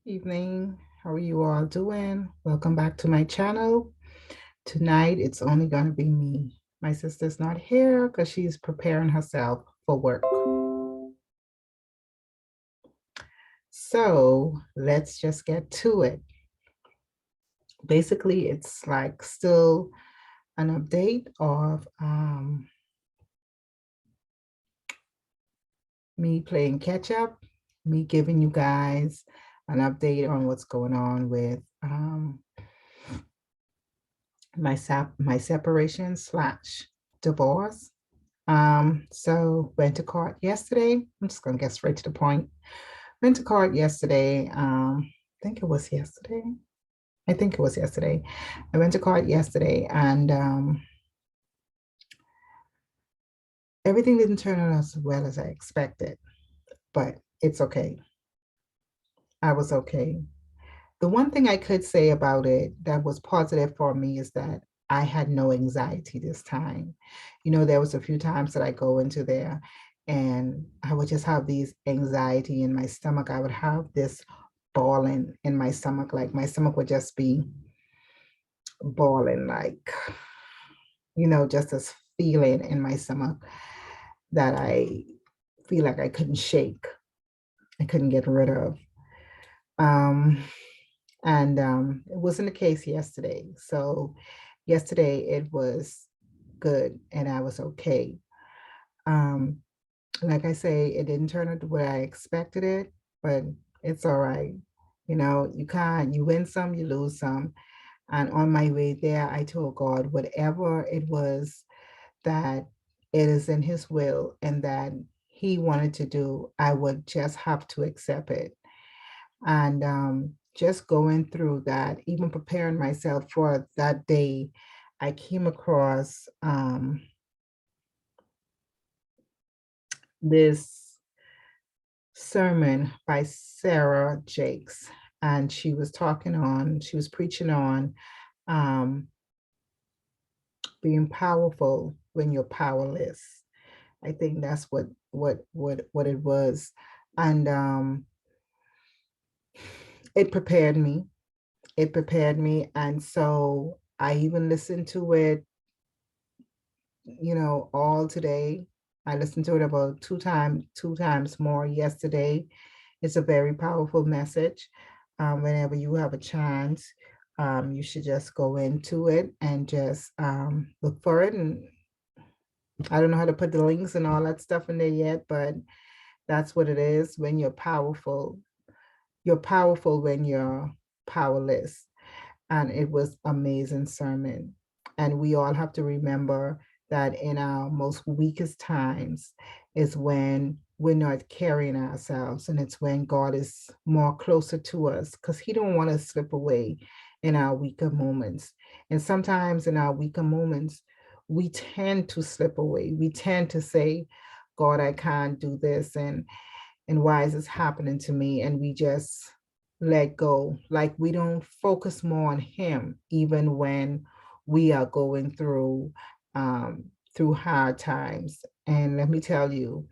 Evening. How are you all doing? Welcome back to my channel. Tonight, it's only going to be me. My sister's not here because she's preparing herself for work. So let's just get to it. Basically, it's like still an update of me playing catch up, me giving you guys an update on what's going on with my separation slash divorce. So went to court yesterday. I'm just gonna get straight to the point. Went to court yesterday. I think it was yesterday. I think it was yesterday. I went to court yesterday and everything didn't turn out as well as I expected, but it's okay. I was okay. The one thing I could say about it that was positive for me is that I had no anxiety this time. There was a few times that I go into there and I would just have these anxiety in my stomach. I would have this bawling in my stomach, like my stomach would just be bawling, like, just this feeling in my stomach that I feel like I couldn't shake, I couldn't get rid of. Um, and it wasn't the case yesterday. So yesterday it was good and I was okay. Um, like I say, it didn't turn out the way I expected it, but it's all right. You win some, you lose some. And on my way there, I told God, whatever it was that it is in His will and that He wanted to do, I would just have to accept it. And just going through that, even preparing myself for that day, I came across this sermon by Sarah Jakes, and she was preaching on um, being powerful when you're powerless. I think that's what it was, and it prepared me. It prepared me, and so I even listened to it all today. I listened to it about two times more yesterday. It's a very powerful message. Whenever you have a chance, you should just go into it and just look for it. And I don't know how to put the links and all that stuff in there yet, but that's what it is. When you're powerful when you're powerless. And it was amazing sermon. And we all have to remember that in our most weakest times is when we're not carrying ourselves, and it's when God is more closer to us because He don't want to slip away in our weaker moments. And sometimes in our weaker moments, we tend to slip away. We tend to say, God, I can't do this, and why is this happening to me? And we just let go. Like we don't focus more on Him, even when we are going through hard times. And let me tell you,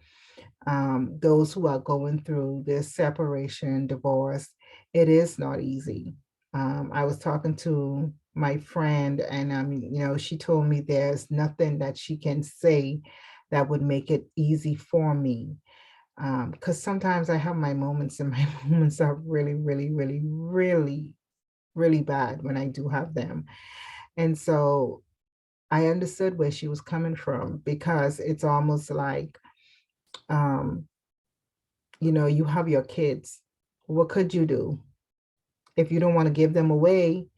those who are going through this separation, divorce, it is not easy. I was talking to my friend, and she told me there's nothing that she can say that would make it easy for me, because sometimes I have my moments, and my moments are really, really, really, really, really bad when I do have them. And so I understood where she was coming from, because it's almost like, um, you have your kids. What could you do? If you don't want to give them away,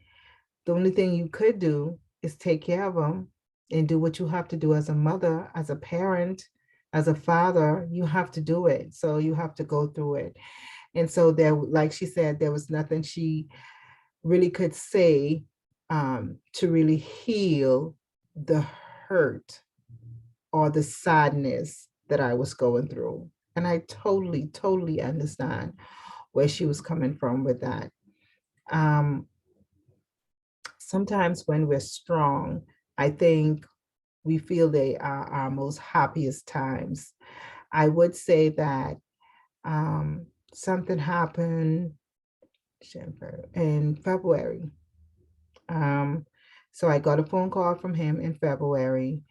the only thing you could do is take care of them and do what you have to do as a mother, as a parent, as a father. You have to do it. So you have to go through it. And so there, like she said, there was nothing she really could say to really heal the hurt or the sadness that I was going through. And I totally, totally understand where she was coming from with that. Um, Sometimes when we're strong, I think we feel they are our most happiest times. I would say that something happened in February. So I got a phone call from him in February,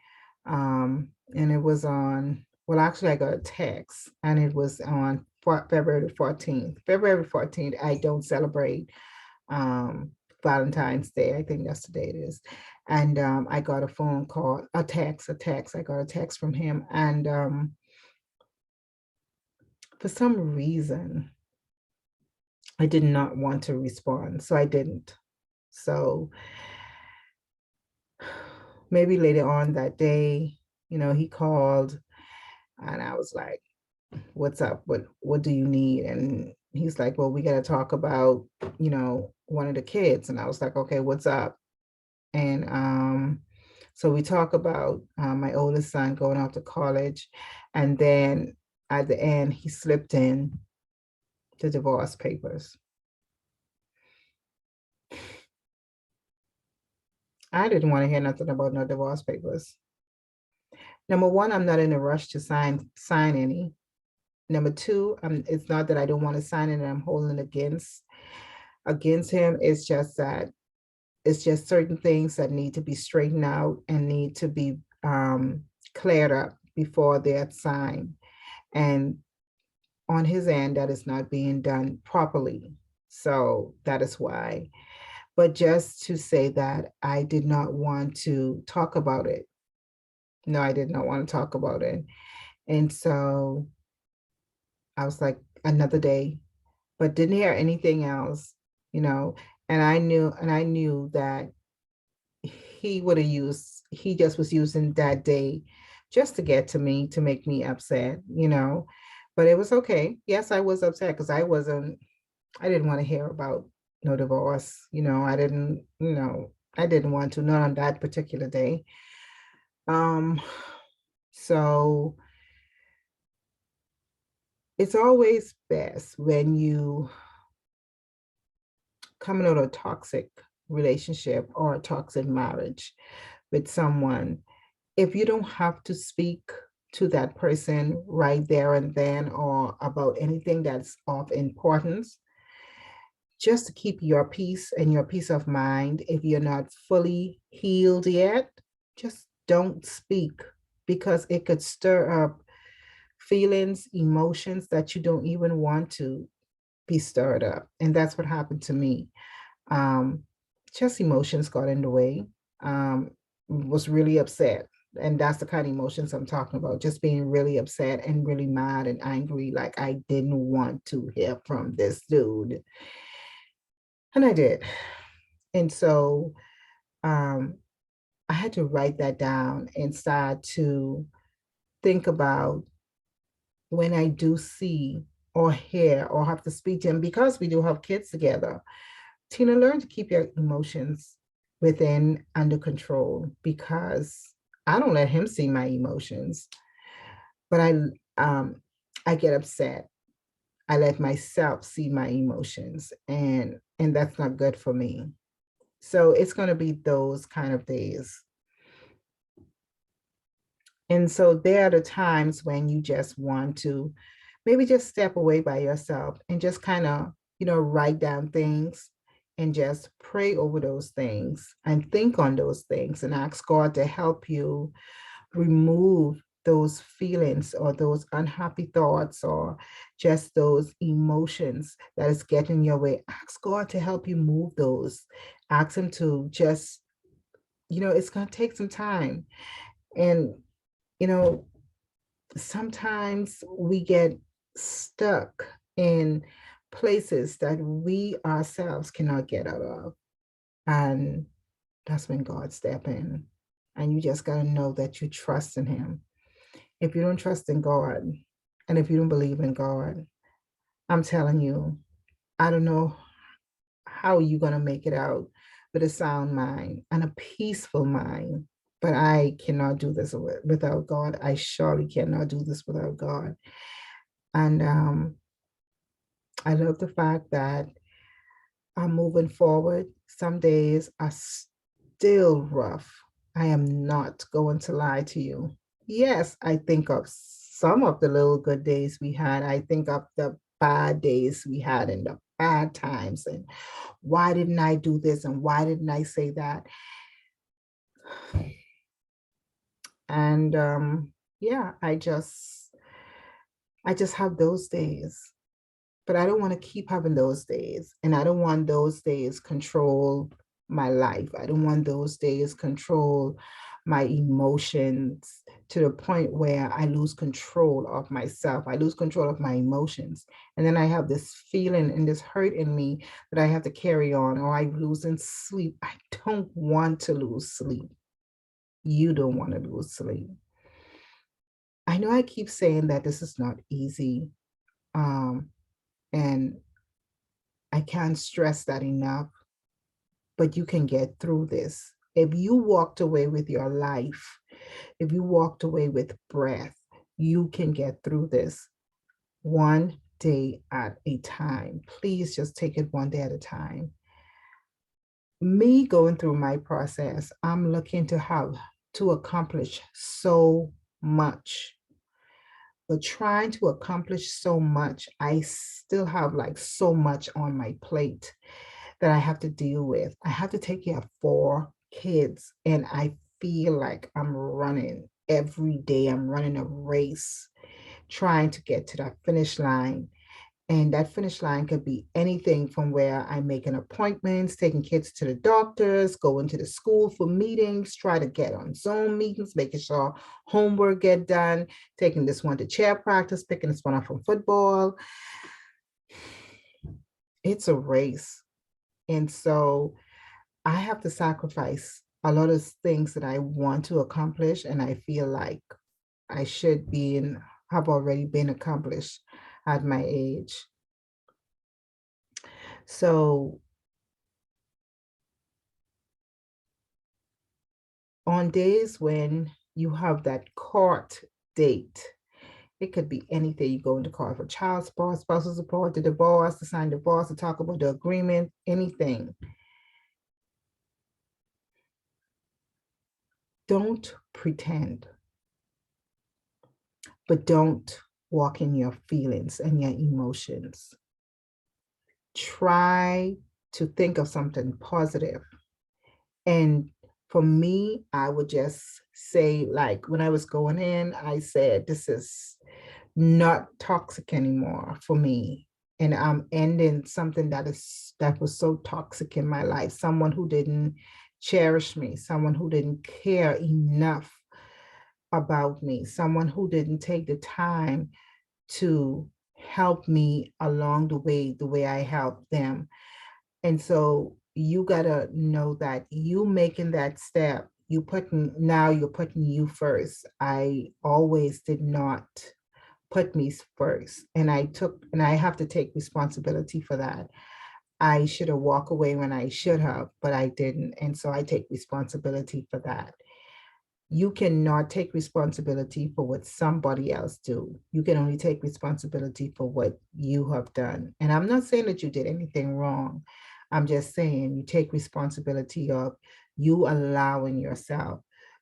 and it was on, well, actually, I got a text, and it was on February 14th. February 14th, I don't celebrate Valentine's Day. I think that's the day it is. And I got a phone call, a text. I got a text from him, and for some reason, I did not want to respond, so I didn't. So maybe later on that day, he called, and I was like, "What's up? What do you need?" And he's like, "Well, we got to talk about, one of the kids." And I was like, "Okay, what's up?" And so we talk about my oldest son going off to college, and then at the end, he slipped in the divorce papers. I didn't want to hear nothing about no divorce papers. Number one, I'm not in a rush to sign any. Number two, it's not that I don't want to sign it and I'm holding against him. It's just that it's just certain things that need to be straightened out and need to be cleared up before they're signed. And on his end, that is not being done properly. So that is why. But just to say that I did not want to talk about it. No, I did not want to talk about it. And so I was like, another day, but didn't hear anything else, you know. And I knew that he just was using that day just to get to me, to make me upset. But it was okay. Yes, I was upset because I didn't want to hear about no divorce. I didn't want to, not on that particular day. Um, so it's always best when you coming out of a toxic relationship or a toxic marriage with someone, if you don't have to speak to that person right there and then or about anything that's of importance, just to keep your peace and your peace of mind, if you're not fully healed yet, just don't speak, because it could stir up feelings, emotions that you don't even want to be stirred up. And that's what happened to me. Um, just emotions got in the way. Was really upset. And that's the kind of emotions I'm talking about, just being really upset and really mad and angry. Like I didn't want to hear from this dude. And I did. And so um, I had to write that down and start to think about when I do see or hear or have to speak to him, because we do have kids together. Tina, learn to keep your emotions within under control, because I don't let him see my emotions, but um I get upset. I let myself see my emotions, and that's not good for me. So it's going to be those kind of days. And so there are the times when you just want to maybe just step away by yourself and just kind of, write down things and just pray over those things and think on those things and ask God to help you remove those feelings or those unhappy thoughts or just those emotions that is getting your way. Ask God to help you move those. Ask him to just, it's going to take some time. And, you know, sometimes we get stuck in places that we ourselves cannot get out of. And that's when God step in. And you just got to know that you trust in him. If you don't trust in God, and if you don't believe in God, I'm telling you, I don't know how you're going to make it out with a sound mind and a peaceful mind. But I cannot do this without God. I surely cannot do this without God. And I love the fact that I'm moving forward. Some days are still rough. I am not going to lie to you. Yes, I think of some of the little good days we had. I think of the bad days we had and the bad times, and why didn't I do this and why didn't I say that? And yeah, I just have those days, but I don't want to keep having those days. And I don't want those days control my life. I don't want those days control my emotions to the point where I lose control of myself. I lose control of my emotions. And then I have this feeling and this hurt in me that I have to carry on, or I lose in sleep. I don't want to lose sleep. You don't want to lose sleep. I know I keep saying that this is not easy. Um, and I can't stress that enough, but you can get through this. If you walked away with your life, if you walked away with breath, you can get through this one day at a time. Please just take it one day at a time. Me going through my process, I'm looking to have to accomplish so much. But trying to accomplish so much, I still have like so much on my plate that I have to deal with. I have to take care of 4 kids, and I feel like I'm running every day. I'm running a race trying to get to that finish line. And that finish line could be anything from where I'm making appointments, taking kids to the doctors, going to the school for meetings, try to get on Zoom meetings, making sure homework get done, taking this one to chair practice, picking this one up from football. It's a race. And so I have to sacrifice a lot of things that I want to accomplish, and I feel like I should be and have already been accomplished at my age. So on days when you have that court date, it could be anything. You go into court for child support, spousal support, the divorce, to sign divorce, to talk about the agreement, anything. Don't pretend, but don't walk in your feelings and your emotions. Try to think of something positive. And for me, I would just say, like, when I was going in, I said, this is not toxic anymore for me. And I'm ending something that was so toxic in my life, someone who didn't cherish me, someone who didn't care enough about me, someone who didn't take the time to help me along the way I helped them. And so you gotta know that you making that step, you're putting you first. I always did not put me first, and I have to take responsibility for that. I should have walked away when I should have, but I didn't. And so I take responsibility for that. You cannot take responsibility for what somebody else do. You can only take responsibility for what you have done. And I'm not saying that you did anything wrong. I'm just saying you take responsibility of you allowing yourself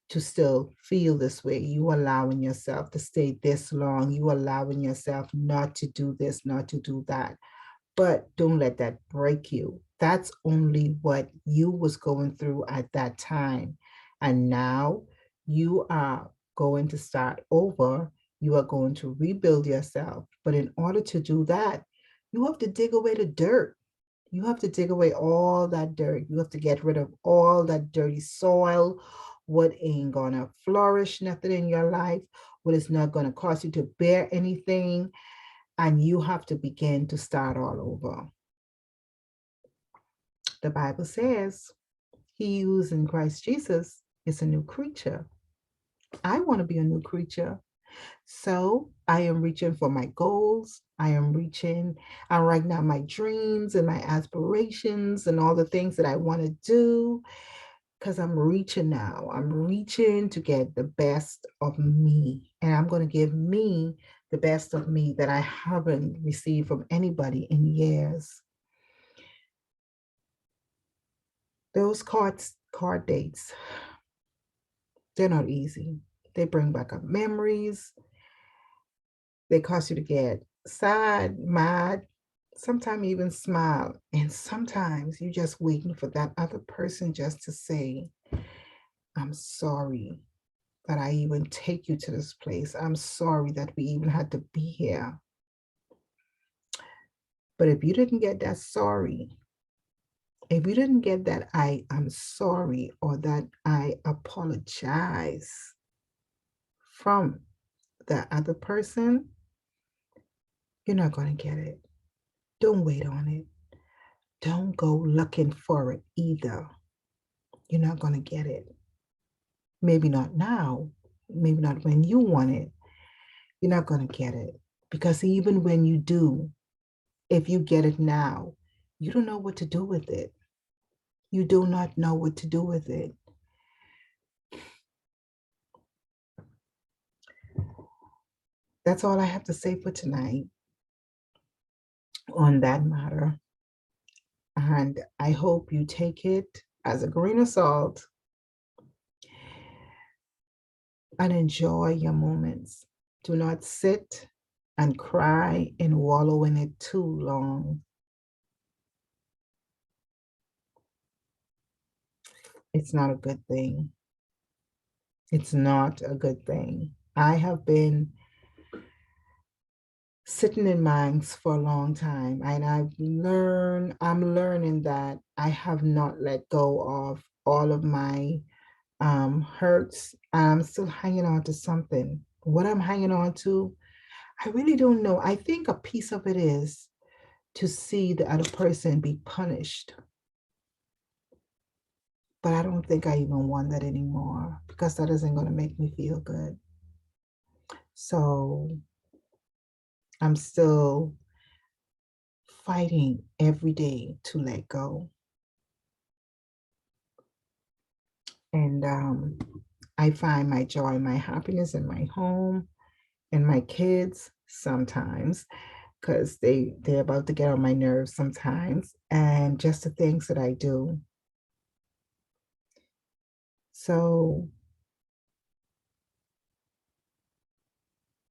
to still feel this way. You allowing yourself to stay this long. You allowing yourself not to do this, not to do that. But don't let that break you. That's only what you was going through at that time. And now you are going to start over. You are going to rebuild yourself. But in order to do that, you have to dig away the dirt. You have to dig away all that dirt. You have to get rid of all that dirty soil, what ain't gonna flourish nothing in your life, what is not gonna cause you to bear anything, and you have to begin to start all over. The Bible says, he who is in Christ Jesus is a new creature. I want to be a new creature. So I am reaching for my goals. I am reaching, I'm writing down my dreams and my aspirations and all the things that I want to do, because I'm reaching now. I'm reaching to get the best of me. And I'm going to give me the best of me that I haven't received from anybody in years. Those card dates, they're not easy. They bring back up memories. They cause you to get sad, mad, sometimes even smile. And sometimes you just waiting for that other person just to say, I'm sorry that I even take you to this place. I'm sorry that we even had to be here. But if you didn't get that sorry, if you didn't get that I'm sorry or that I apologize from the other person, you're not going to get it. Don't wait on it. Don't go looking for it either. You're not going to get it. Maybe not now. Maybe not when you want it. You're not going to get it. Because even when you do, if you get it now, you don't know what to do with it. You do not know what to do with it. That's all I have to say for tonight on that matter. And I hope you take it as a grain of salt and enjoy your moments. Do not sit and cry and wallow in it too long. It's not a good thing. It's not a good thing. I have been sitting in mines for a long time, and I'm learning that I have not let go of all of my hurts. I'm still hanging on to something. What I'm hanging on to, I really don't know. I think a piece of it is to see the other person be punished. But I don't think I even want that anymore because that isn't going to make me feel good. So I'm still fighting every day to let go. And I find my joy, my happiness in my home and my kids sometimes because they're about to get on my nerves sometimes, and just the things that I do. So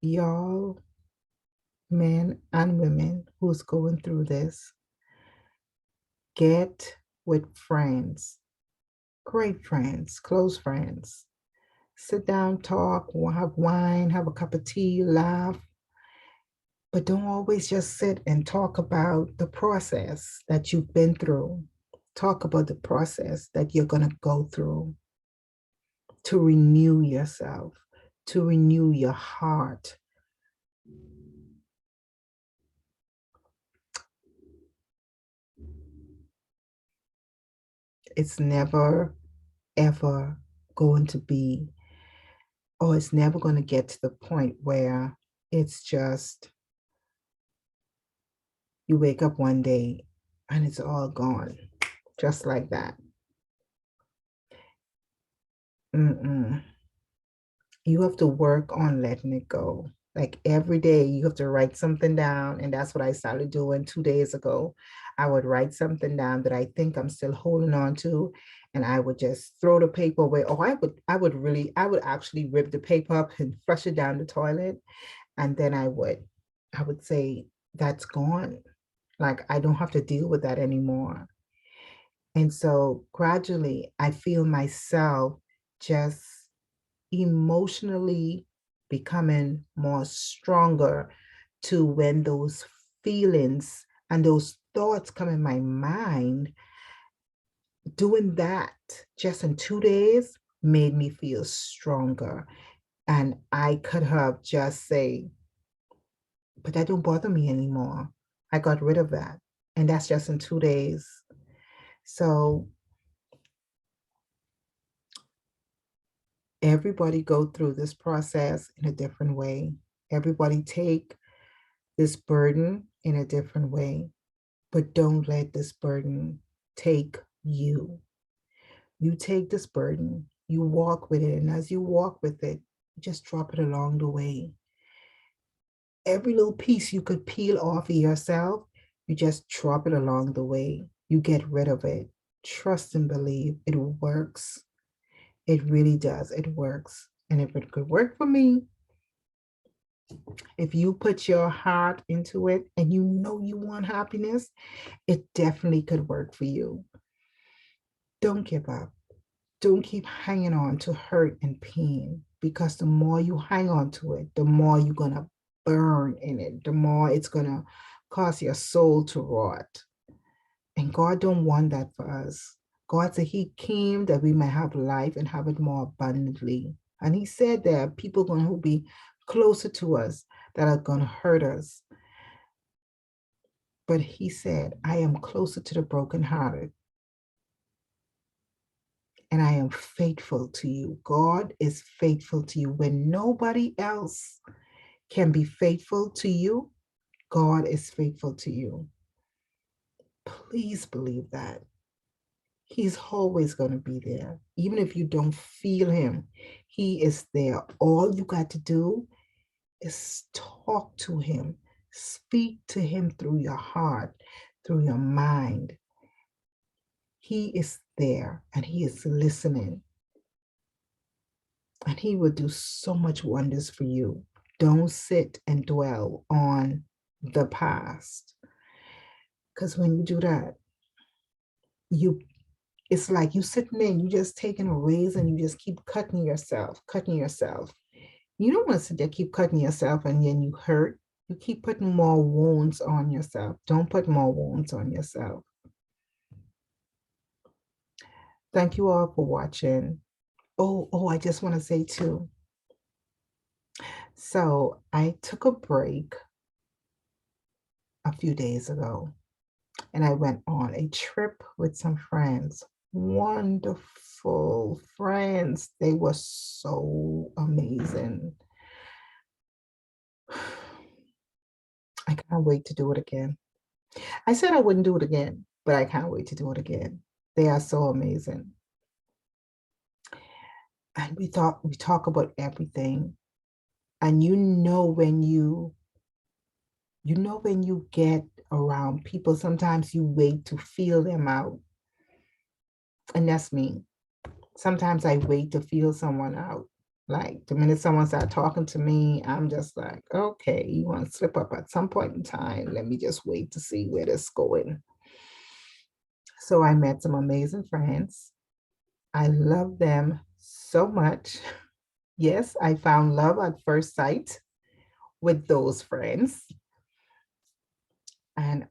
y'all, men and women who's going through this, get with friends, great friends, close friends. Sit down, talk, have wine, have a cup of tea, laugh, but don't always just sit and talk about the process that you've been through. Talk about the process that you're going to go through to renew yourself, to renew your heart. It's never, ever going to be, or it's never going to get to the point where it's just you wake up one day and it's all gone, just like that. Mm-mm. You have to work on letting it go. Like every day, you have to write something down. And that's what I started doing 2 days ago. I would write something down that I think I'm still holding on to. And I would just throw the paper away. Or I would actually rip the paper up and flush it down the toilet. And then I would say, that's gone. Like I don't have to deal with that anymore. And so gradually, I feel myself just emotionally becoming more stronger to when those feelings and those thoughts come in my mind. Doing that just in 2 days made me feel stronger. And I could have just say, but that don't bother me anymore. I got rid of that. And that's just in 2 days. So everybody go through this process in a different way. Everybody take this burden in a different way, but don't let this burden take you. You take this burden, you walk with it, and as you walk with it, just drop it along the way. Every little piece you could peel off of yourself, you just drop it along the way. You get rid of it. Trust and believe it works. It really does. It works. And if it could work for me, If you put your heart into it and you know you want happiness, it definitely could work for you. Don't give up. Don't keep hanging on to hurt and pain, because the more you hang on to it, the more you're going to burn in it, the more it's going to cause your soul to rot. And God don't want that for us. God said he came that we might have life and have it more abundantly. And he said there are people going to be closer to us that are going to hurt us. But he said, I am closer to the brokenhearted, and I am faithful to you. God is faithful to you. When nobody else can be faithful to you, God is faithful to you. Please believe that. He's always going to be there. Even if you don't feel him, he is there. All you got to do is talk to him, speak to him through your heart, through your mind. He is there and he is listening. And he will do so much wonders for you. Don't sit and dwell on the past. Because when you do that, it's like you sitting there and you just taking a razor and you just keep cutting yourself, cutting yourself. You don't want to sit there, keep cutting yourself and then you hurt. You keep putting more wounds on yourself. Don't put more wounds on yourself. Thank you all for watching. Oh, I just want to say too. So I took a break a few days ago and I went on a trip with some friends. Wonderful friends. They were so amazing. I can't wait to do it again. I said I wouldn't do it again, but I can't wait to do it again. They are so amazing. And we talk about everything. And when you get around people, sometimes you wait to feel them out. And that's me. Sometimes I wait to feel someone out. Like the minute someone starts talking to me, I'm just like, okay, you want to slip up at some point in time. Let me just wait to see where this is going. So I met some amazing friends. I love them so much. Yes, I found love at first sight with those friends. And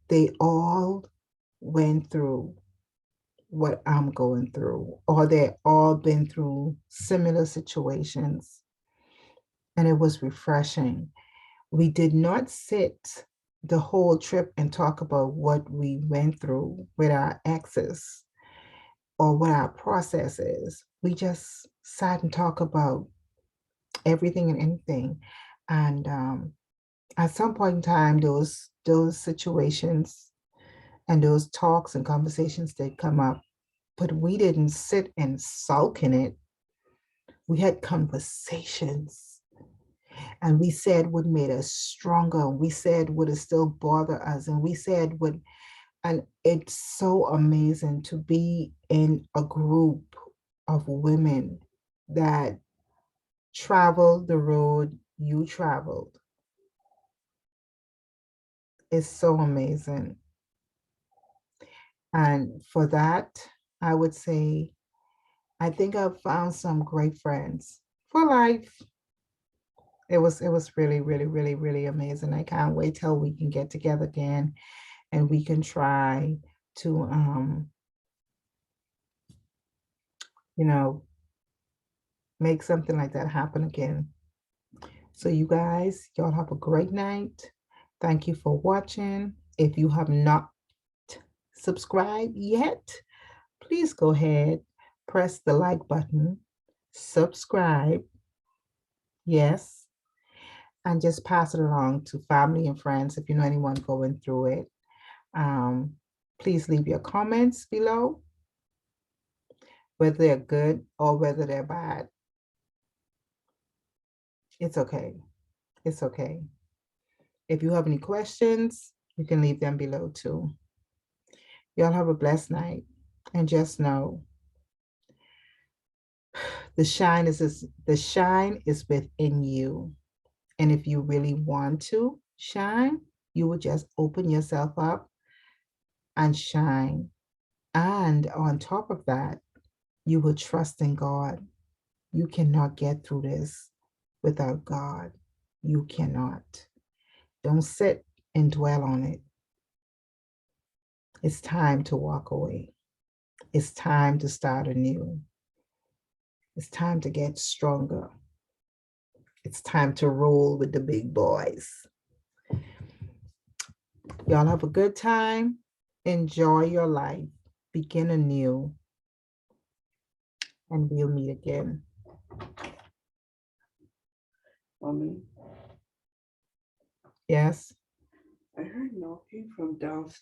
they all went through what I'm going through, or they all been through similar situations. And it was refreshing. We did not sit the whole trip and talk about what we went through with our exes or what our process is. We just sat and talked about everything and anything. And at some point in time, those situations and those talks and conversations did come up, but we didn't sit and sulk in it. We had conversations, and we said what made us stronger. We said what is still bother us, and we said what, and it's so amazing to be in a group of women that traveled the road you traveled. It's so amazing. And for that, I would say, I think I've found some great friends for life. It was really, really, really, really amazing. I can't wait till we can get together again and we can try to you know, make something like that happen again. So you guys, y'all have a great night. Thank you for watching. If you have not subscribed yet, please go ahead, press the like button, subscribe, yes, and just pass it along to family and friends if you know anyone going through it. Please leave your comments below, whether they're good or whether they're bad. It's okay. It's okay. If you have any questions, you can leave them below too. Y'all have a blessed night. And just know the shine is within you. And if you really want to shine, you will just open yourself up and shine. And on top of that, you will trust in God. You cannot get through this without God. You cannot. Don't sit and dwell on it. It's time to walk away. It's time to start anew. It's time to get stronger. It's time to roll with the big boys. Y'all have a good time. Enjoy your life. Begin anew. And we'll meet again. Mommy, Yes. I heard knocking from downstairs.